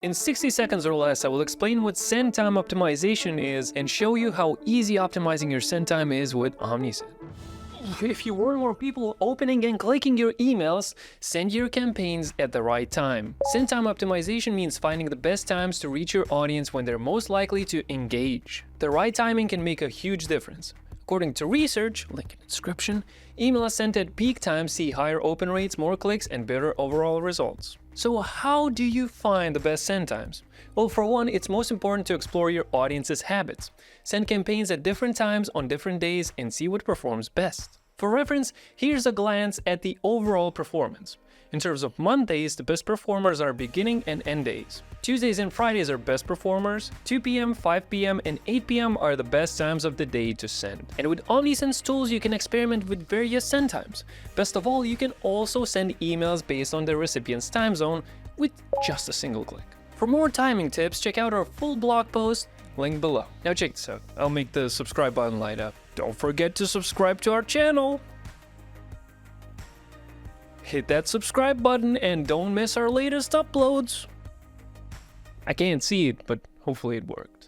In 60 seconds or less, I will explain what send time optimization is and show you how easy optimizing your send time is with Omnisend. If you want more people opening and clicking your emails, send your campaigns at the right time. Send time optimization means finding the best times to reach your audience when they're most likely to engage. The right timing can make a huge difference. According to research, link in the description, emails sent at peak times see higher open rates, more clicks, and better overall results. So how do you find the best send times? Well, for one, it's most important to explore your audience's habits. Send campaigns at different times on different days and see what performs best. For reference, here's a glance at the overall performance. In terms of Mondays, the best performers are beginning and end days. Tuesdays and Fridays are best performers. 2 p.m., 5 p.m., and 8 p.m. are the best times of the day to send. And with Omnisend's tools, you can experiment with various send times. Best of all, you can also send emails based on the recipient's time zone with just a single click. For more timing tips, check out our full blog post, link below. Now check this out. I'll make the subscribe button light up. Don't forget to subscribe to our channel. Hit that subscribe button and don't miss our latest uploads. I can't see it, but hopefully it worked.